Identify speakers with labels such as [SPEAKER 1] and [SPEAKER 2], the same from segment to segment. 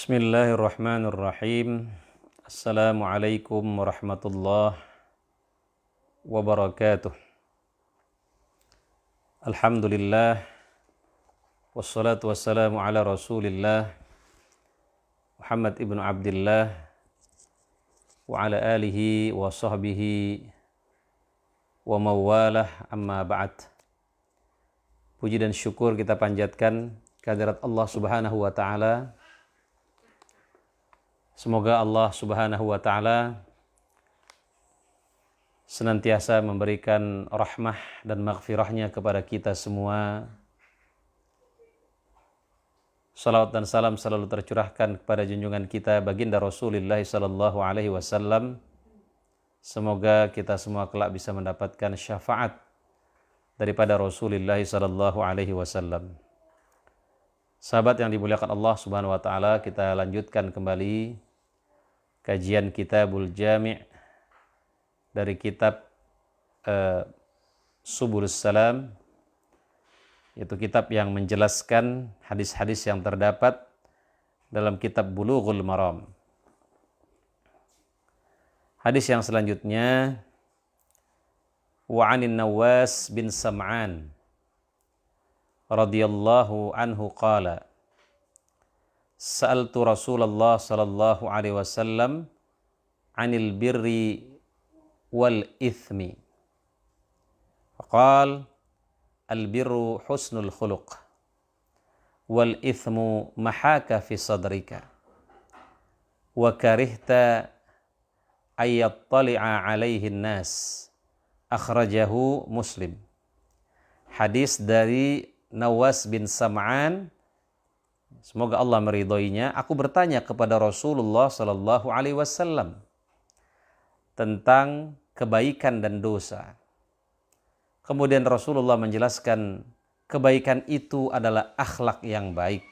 [SPEAKER 1] Bismillahirrahmanirrahim. Assalamualaikum warahmatullahi wabarakatuh. Alhamdulillah. Wassalatu wassalamu ala rasulillah Muhammad ibnu Abdillah wa ala alihi wa sahbihi wa mawalah, amma ba'd. Puji dan syukur kita panjatkan kehadirat Allah subhanahu wa ta'ala. Semoga Allah subhanahu wa ta'ala senantiasa memberikan rahmah dan maghfirahnya kepada kita semua. Salawat dan salam selalu tercurahkan kepada junjungan kita baginda Rasulullah sallallahu alaihi wasallam. Semoga kita semua kelak bisa mendapatkan syafaat daripada Rasulullah sallallahu alaihi wasallam. Sahabat yang dimuliakan Allah subhanahu wa ta'ala, kita lanjutkan kembali kajian Kitabul Jami' dari kitab Subulus Salam, yaitu kitab yang menjelaskan hadis-hadis yang terdapat dalam kitab Bulughul Maram. Hadis yang selanjutnya, wa 'anin Nawas bin Sam'an radhiyallahu anhu qala, sa'altu Rasulullah sallallahu alaihi wasallam 'anil birri wal ithmi. Faqal, al-birru husnul khuluq wal ithmu mahaka fi sadrika wa karihta ayyattali'a alaihi nas. Akhrajahu Muslim. Hadis dari Nawas bin Sam'an, semoga Allah meridhoinya. Aku bertanya kepada Rasulullah sallallahu alaihi wasallam tentang kebaikan dan dosa. Kemudian Rasulullah menjelaskan kebaikan itu adalah akhlak yang baik.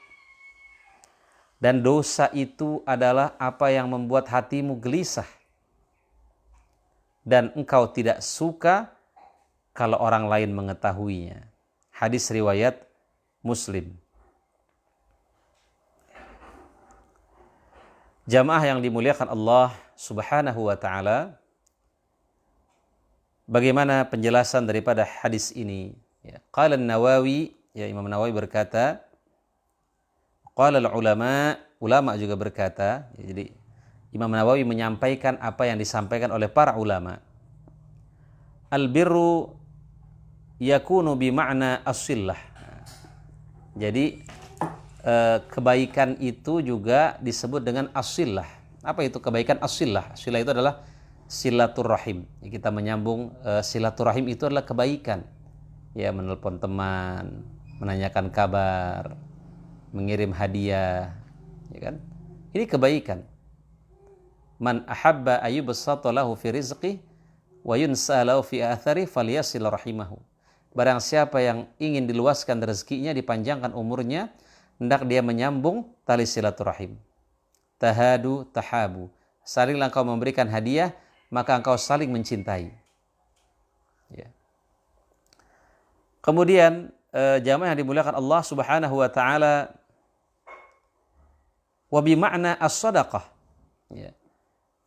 [SPEAKER 1] Dan dosa itu adalah apa yang membuat hatimu gelisah. Dan engkau tidak suka kalau orang lain mengetahuinya. Hadis riwayat Muslim. Jamaah yang dimuliakan Allah subhanahu wa ta'ala, bagaimana penjelasan daripada hadis ini? Qala Nawawi, Imam Nawawi berkata, qala al-ulama, ulama juga berkata. Jadi Imam Nawawi menyampaikan apa yang disampaikan oleh para ulama. Al-birru yakunu bima'na as-sillah. Jadi kebaikan itu juga disebut dengan as-sillah. Apa itu kebaikan as-sillah? Sillah itu adalah silaturahim. Kita menyambung silaturahim itu adalah kebaikan. Ya, menelpon teman, menanyakan kabar, mengirim hadiah, ya kan? Ini kebaikan. Man ahabba ayyubsata lahu fi rizqi wa yunsa lahu fi athari falyasil rahimahu. Barang siapa yang ingin diluaskan rezekinya, dipanjangkan umurnya, hendak dia menyambung tali silaturahim. Tahadu tahabu. Salinglah engkau memberikan hadiah, maka engkau saling mencintai. Ya. Kemudian jamaah yang dimuliakan Allah subhanahu wa ta'ala, wa bima'na as-sadaqah. Ya.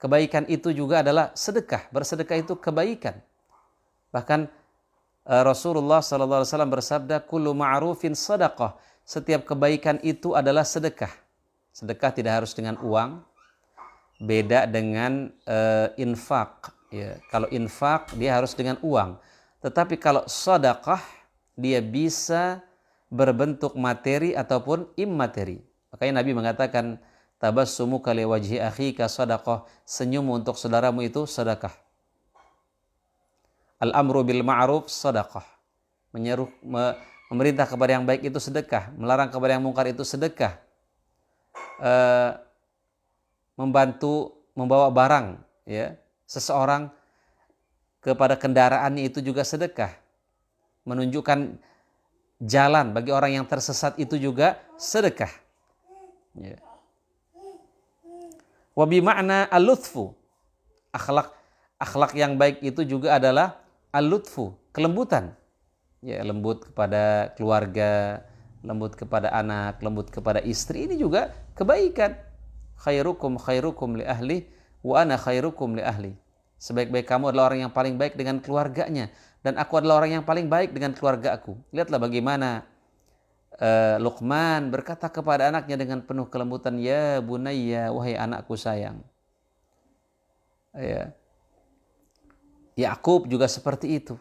[SPEAKER 1] Kebaikan itu juga adalah sedekah. Bersedekah itu kebaikan. Bahkan Rasulullah SAW bersabda, kullu ma'rufin sadaqah. Setiap kebaikan itu adalah sedekah. Sedekah tidak harus dengan uang. Beda dengan infak. Ya. Kalau infak dia harus dengan uang. Tetapi kalau sadaqah dia bisa berbentuk materi ataupun immateri. Makanya Nabi mengatakan, tabassumuka li wajhi akhika sadaqah. Senyum untuk saudaramu itu sedekah. Al-amru bil ma'ruf sadaqah. Memerintah kepada yang baik itu sedekah. Melarang kepada yang mungkar itu sedekah. Membantu membawa barang, ya, seseorang kepada kendaraannya itu juga sedekah. Menunjukkan jalan bagi orang yang tersesat itu juga sedekah. Ya. Wa bi ma'na al-lutfu. Akhlak yang baik itu juga adalah al-lutfu, kelembutan. Ya, lembut kepada keluarga, lembut kepada anak, lembut kepada istri, ini juga kebaikan. khairukum khairukum li ahli wa ana khairukum li ahli. Sebaik-baik kamu adalah orang yang paling baik dengan keluarganya, dan aku adalah orang yang paling baik dengan keluarga aku. Lihatlah bagaimana Luqman berkata kepada anaknya dengan penuh kelembutan, ya bunayya, wahai anakku sayang. Ya. Yakub juga seperti itu.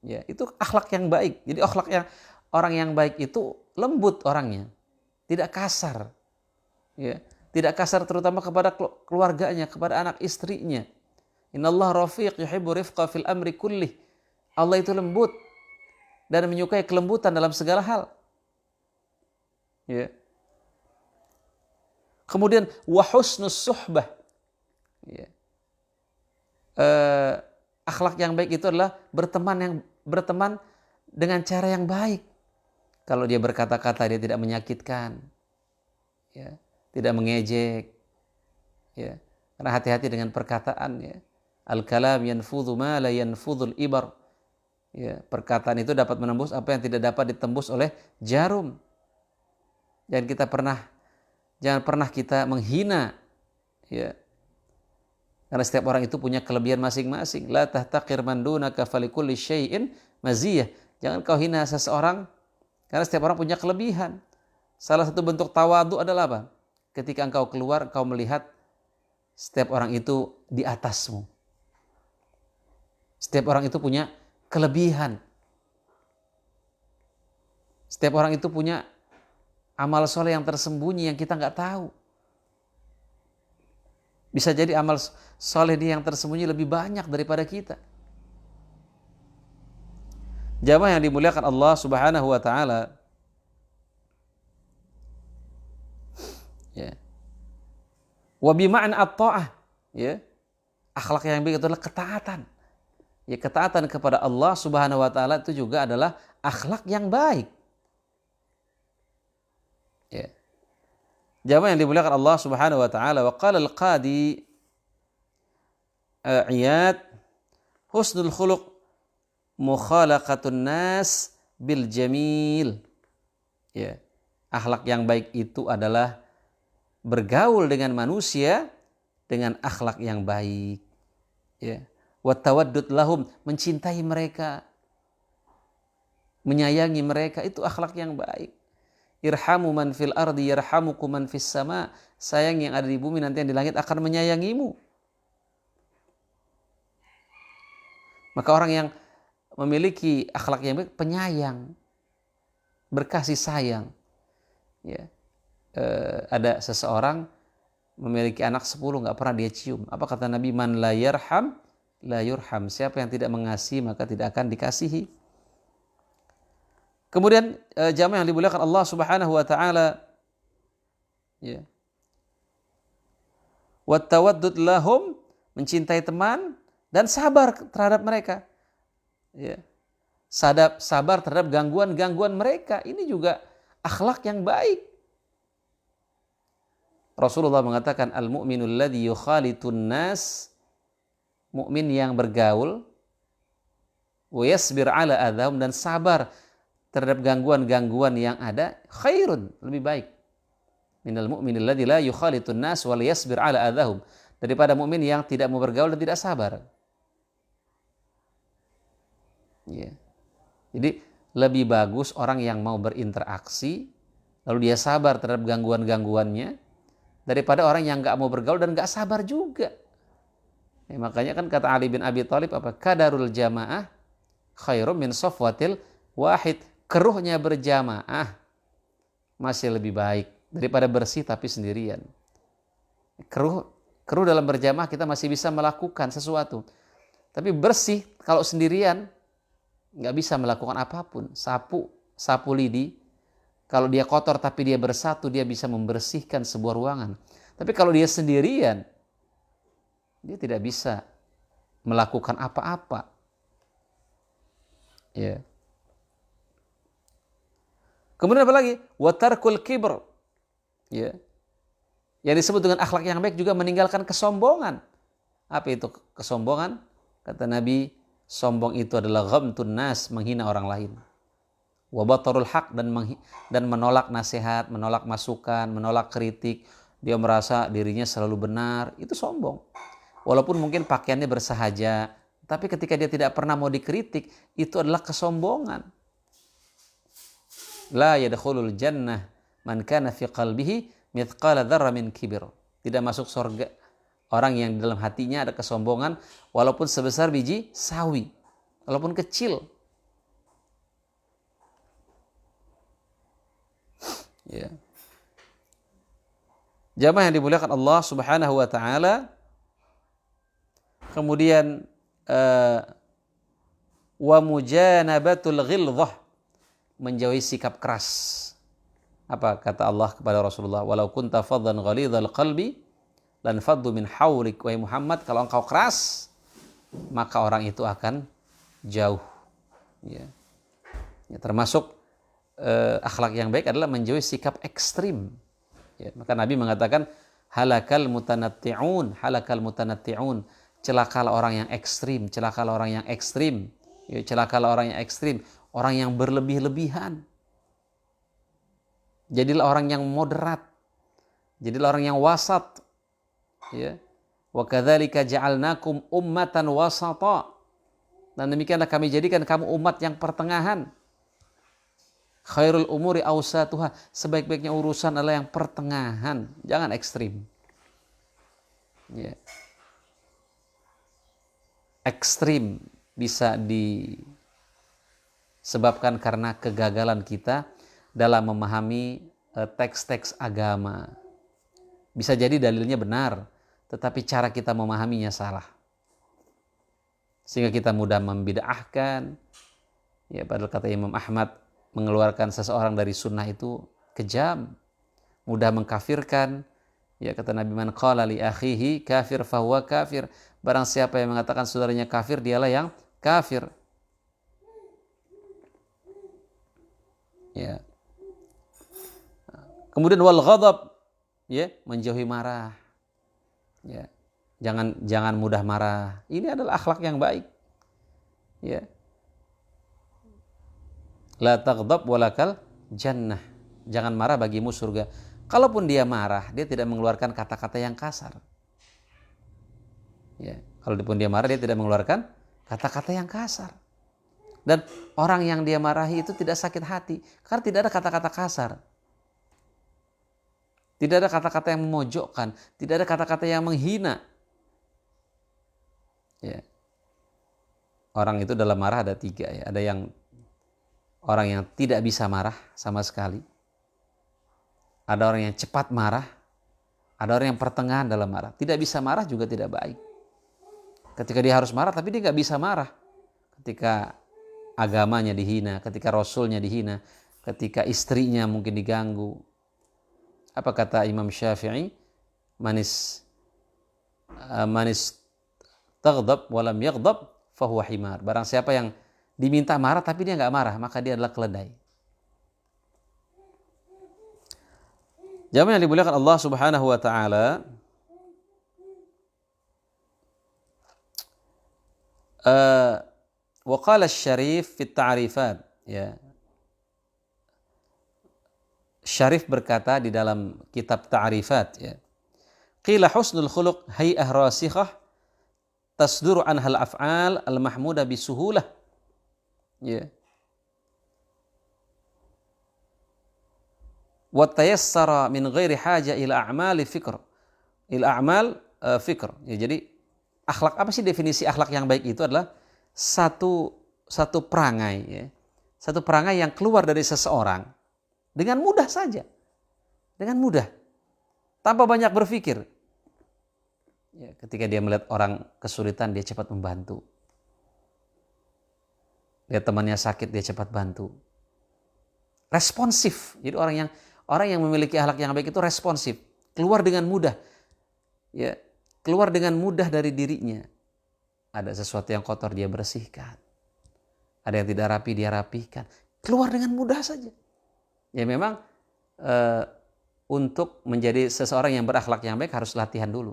[SPEAKER 1] Ya, itu akhlak yang baik. Jadi akhlak yang orang yang baik itu lembut orangnya, tidak kasar. Ya, tidak kasar terutama kepada keluarganya, kepada anak istrinya. Innallaha rafiq yuhibbu rifqa fil amri kullih. Allah itu lembut dan menyukai kelembutan dalam segala hal. Ya. Kemudian wa husnus suhbah. Ya. Akhlak yang baik itu adalah berteman dengan cara yang baik. Kalau dia berkata-kata dia tidak menyakitkan, ya, tidak mengejek, ya. Karena hati-hati dengan perkataan, ya. Al-kalam yanfudhu ma la yanfudhul ibar. Ya, perkataan itu dapat menembus apa yang tidak dapat ditembus oleh jarum. Jangan pernah kita menghina, ya. Karena setiap orang itu punya kelebihan masing-masing. La tahtaqir man dunaka falikulli syai'in maziyah. Jangan kau hina seseorang karena setiap orang punya kelebihan. Salah satu bentuk tawadhu adalah apa? Ketika engkau keluar, kau melihat setiap orang itu di atasmu. Setiap orang itu punya kelebihan. Setiap orang itu punya amal soleh yang tersembunyi yang kita nggak tahu. Bisa jadi amal soleh dia yang tersembunyi lebih banyak daripada kita. Jamaah yang dimuliakan Allah Subhanahu wa taala. Ya. Wa bi ma'na at-ta'ah, ya. Akhlak yang baik itu adalah ketaatan. Ya, ketaatan kepada Allah Subhanahu wa taala itu juga adalah akhlak yang baik. Ya. Jamaah yang dimuliakan Allah Subhanahu wa taala, wa qala al-Qadi Iyad, husnul khuluq mukhalaqatun nas bil jamil. Ya. Akhlak yang baik itu adalah bergaul dengan manusia dengan akhlak yang baik. Ya. Wa tawaddud lahum, mencintai mereka, menyayangi mereka, itu akhlak yang baik. Irhamu man fil ardi yarhamukum man fis sama. Sayang yang ada di bumi, nanti yang di langit akan menyayangimu. Maka orang yang memiliki akhlak yang baik, penyayang, berkasih sayang. Ya. Ada seseorang memiliki anak 10, nggak pernah dia cium. Apa kata Nabi? Man la yarham la yurham. Siapa yang tidak mengasihi maka tidak akan dikasihi. Kemudian jamaah yang dimuliakan Allah Subhanahu wa taala, ya. Wa tawaddud lahum, mencintai teman dan sabar terhadap mereka. Ya. Sabar terhadap gangguan-gangguan mereka. Ini juga akhlak yang baik. Rasulullah mengatakan al-mu'minul ladzi yukhalitun nas, mukmin yang bergaul, wa yasbir ala adzahum, dan sabar terhadap gangguan-gangguan yang ada, khairun, lebih baik, minal mu'minil ladzi la yukhalitun nas wa yasbir ala adzahum, daripada mukmin yang tidak mau bergaul dan tidak sabar. Ya. Jadi lebih bagus orang yang mau berinteraksi lalu dia sabar terhadap gangguan-gangguannya daripada orang yang nggak mau bergaul dan nggak sabar juga. Ya, makanya kan kata Ali bin Abi Thalib apa? Kadarul jamaah khairum min safwatil wahid. Keruhnya berjamaah masih lebih baik daripada bersih tapi sendirian. Keruh dalam berjamaah kita masih bisa melakukan sesuatu. Tapi bersih kalau sendirian nggak bisa melakukan apapun. Sapu lidi, kalau dia kotor tapi dia bersatu, dia bisa membersihkan sebuah ruangan. Tapi kalau dia sendirian, dia tidak bisa melakukan apa-apa. Ya. Kemudian apa lagi? Wa tarkul kibr. Ya. Yang disebut dengan akhlak yang baik juga meninggalkan kesombongan. Apa itu kesombongan? Kata Nabi, sombong itu adalah ghamtun nas, menghina orang lain. Wa batarul haq, dan menolak nasihat, menolak masukan, menolak kritik, dia merasa dirinya selalu benar, itu sombong. Walaupun mungkin pakaiannya bersahaja, tapi ketika dia tidak pernah mau dikritik, itu adalah kesombongan. La yadkhulul jannah man kana fi qalbihi mithqala dzarra min kibir. Tidak masuk surga orang yang di dalam hatinya ada kesombongan walaupun sebesar biji sawi, walaupun kecil. Ya. Jamaah yang dimuliakan Allah Subhanahu wa taala. Kemudian wa mujanabatul ghilzah, menjauhi sikap keras. Apa kata Allah kepada Rasulullah? Walau kunta faddan ghalidhal qalbi lan faddu min hawlik. Wahai Muhammad, kalau engkau keras, maka orang itu akan jauh. Ya. Ya, termasuk akhlak yang baik adalah menjauhi sikap ekstrim. Ya, maka Nabi mengatakan halakal mutanatti'un, halakal mutanatti'un, celakalah orang yang ekstrim, celakalah orang yang ekstrim, ya, celakalah orang yang ekstrim, orang yang berlebih-lebihan. Jadilah orang yang moderat, jadilah orang yang wasat. Ya. Wa kadzalika ja'alnakum ummatan wasata. Dan demikianlah kami jadikan kamu umat yang pertengahan. Khairul umuri awsatuha, sebaik-baiknya urusan adalah yang pertengahan, jangan ekstrim. Ya. Ekstrim bisa disebabkan karena kegagalan kita dalam memahami teks-teks agama. Bisa jadi dalilnya benar, tetapi cara kita memahaminya salah. Sehingga kita mudah membid'ahkan. Ya, padahal kata Imam Ahmad, mengeluarkan seseorang dari sunnah itu kejam, mudah mengkafirkan. Ya, kata Nabi, man qala li akhihi kafir fahuwa kafir. Barang siapa yang mengatakan saudaranya kafir, dialah yang kafir. Ya. Kemudian wal ghadab, ya, menjauhi marah. Ya. Jangan mudah marah. Ini adalah akhlak yang baik. Ya. La taghdab walakal jannah. Jangan marah, bagimu surga. Kalaupun dia marah, dia tidak mengeluarkan kata-kata yang kasar. Ya, kalaupun dia marah, dia tidak mengeluarkan kata-kata yang kasar. Dan orang yang dia marahi itu tidak sakit hati, karena tidak ada kata-kata kasar. Tidak ada kata-kata yang memojokkan, tidak ada kata-kata yang menghina. Ya. Orang itu dalam marah ada tiga, ya. Ada yang orang yang tidak bisa marah sama sekali. Ada orang yang cepat marah. Ada orang yang pertengahan dalam marah. Tidak bisa marah juga tidak baik. Ketika dia harus marah tapi dia nggak bisa marah. Ketika agamanya dihina, ketika Rasulnya dihina, ketika istrinya mungkin diganggu. Apa kata Imam Syafi'i? Manis taghdab walam yaghdab fahuwa himar. Barang siapa yang diminta marah tapi dia nggak marah, maka dia adalah keledai. Jamaah yang dimuliakan Allah Subhanahu wa taala, wa qala asy-Syarif fi at-ta'rifat, ya. Syarif berkata di dalam kitab Ta'rifat, ya. Qila husnul khuluq hay'ah rasikhah tasduru anhal af'al al-mahmudah bisuhulah. Ya. Wa tayassara min ghairi haja ila a'mali fikr. Ila a'mal fikr. Ya, jadi akhlak, apa sih definisi akhlak yang baik itu? Adalah satu perangai, ya. Satu perangai yang keluar dari seseorang dengan mudah saja. Dengan mudah. Tanpa banyak berpikir. Ya, ketika dia melihat orang kesulitan, dia cepat membantu. Lihat temannya sakit, dia cepat bantu. Responsif. Jadi orang yang memiliki akhlak yang baik itu responsif, keluar dengan mudah. Ya, keluar dengan mudah dari dirinya. Ada sesuatu yang kotor, dia bersihkan. Ada yang tidak rapi, dia rapihkan. Keluar dengan mudah saja. Ya, memang untuk menjadi seseorang yang berakhlak yang baik harus latihan dulu.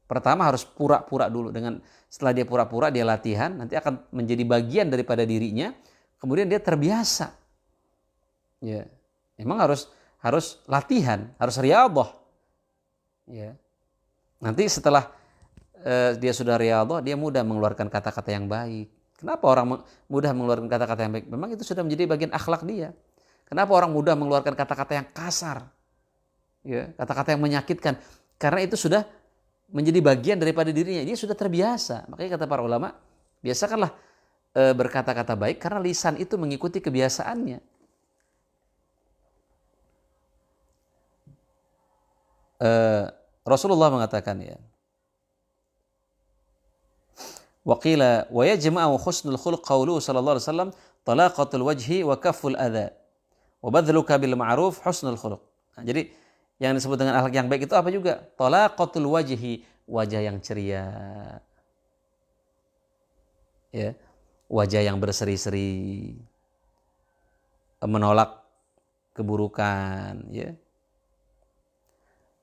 [SPEAKER 1] Pertama harus pura-pura dulu. Setelah dia pura-pura, dia latihan, nanti akan menjadi bagian daripada dirinya. Kemudian dia terbiasa. Ya, memang harus latihan, harus riyadhah. Ya. Nanti setelah dia sudah riyadhah, dia mudah mengeluarkan kata-kata yang baik. Kenapa orang mudah mengeluarkan kata-kata yang baik? Memang itu sudah menjadi bagian akhlak dia. Kenapa orang mudah mengeluarkan kata-kata yang kasar? Ya, kata-kata yang menyakitkan. Karena itu sudah menjadi bagian daripada dirinya. Dia sudah terbiasa. Makanya kata para ulama, biasakanlah berkata-kata baik karena lisan itu mengikuti kebiasaannya. Rasulullah mengatakan ya, waqila wa yajma'u husnul khuluq qawluhu sallallahu alaihi wasallam talaqatul wajhi wa kafful adha wa badluka bil ma'ruf husnul khuluq. Nah, jadi yang disebut dengan akhlak yang baik itu apa juga? Talaqatul wajhi, wajah yang ceria. Ya, wajah yang berseri-seri. Menolak keburukan, ya.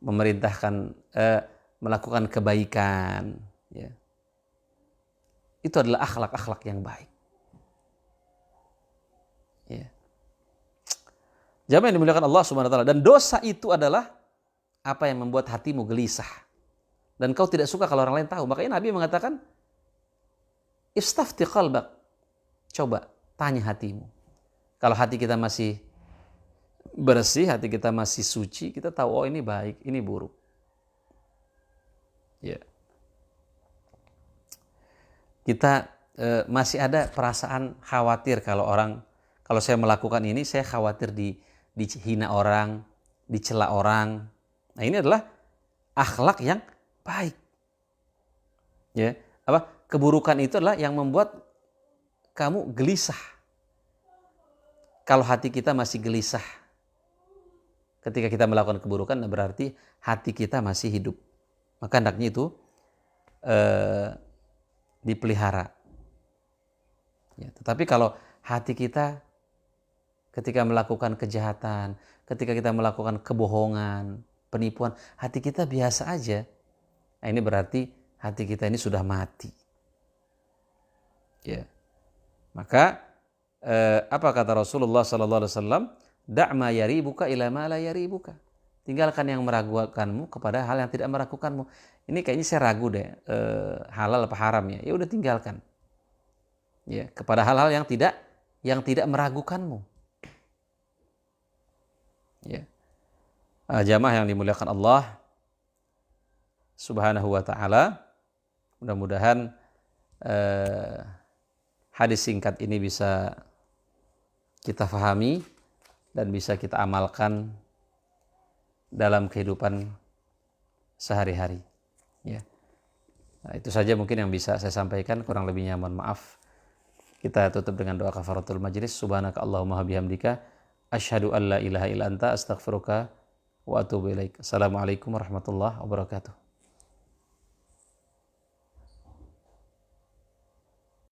[SPEAKER 1] Memerintahkan melakukan kebaikan, ya. Itu adalah akhlak-akhlak yang baik. Ya. Jamaah yang dimuliakan Allah Subhanahu wa taala, dan dosa itu adalah apa yang membuat hatimu gelisah. Dan kau tidak suka kalau orang lain tahu. Makanya Nabi mengatakan, istafti qalbak. Coba tanya hatimu. Kalau hati kita masih bersih, hati kita masih suci, kita tahu oh ini baik, ini buruk. Ya. Kita masih ada perasaan khawatir kalau saya melakukan ini, saya khawatir dihina orang, dicela orang. Nah, ini adalah akhlak yang baik. Ya, keburukan itu adalah yang membuat kamu gelisah. Kalau hati kita masih gelisah ketika kita melakukan keburukan, berarti hati kita masih hidup. Maka hendaknya itu dipelihara. Ya, tetapi kalau hati kita ketika melakukan kejahatan, ketika kita melakukan kebohongan, penipuan, hati kita biasa aja. Nah, ini berarti hati kita ini sudah mati. Ya. Maka apa kata Rasulullah sallallahu alaihi wasallam? Da' ma yaribuka ila ma la yaribuka. Tinggalkan yang meragukanmu kepada hal yang tidak meragukanmu. Ini kayaknya saya ragu deh, halal apa haram ya. Ya udah tinggalkan. Ya, kepada hal-hal yang tidak meragukanmu. Ya. Jamaah yang dimuliakan Allah Subhanahu wa taala, mudah-mudahan hadis singkat ini bisa kita fahami dan bisa kita amalkan dalam kehidupan sehari-hari. Ya. Nah, itu saja mungkin yang bisa saya sampaikan, kurang lebihnya mohon maaf. Kita tutup dengan doa kafaratul majlis. Subhanaka Allahumma bihamdika asyhadu an la ilaha illa anta astaghfiruka wa atubu ilaik. Assalamualaikum warahmatullahi wabarakatuh.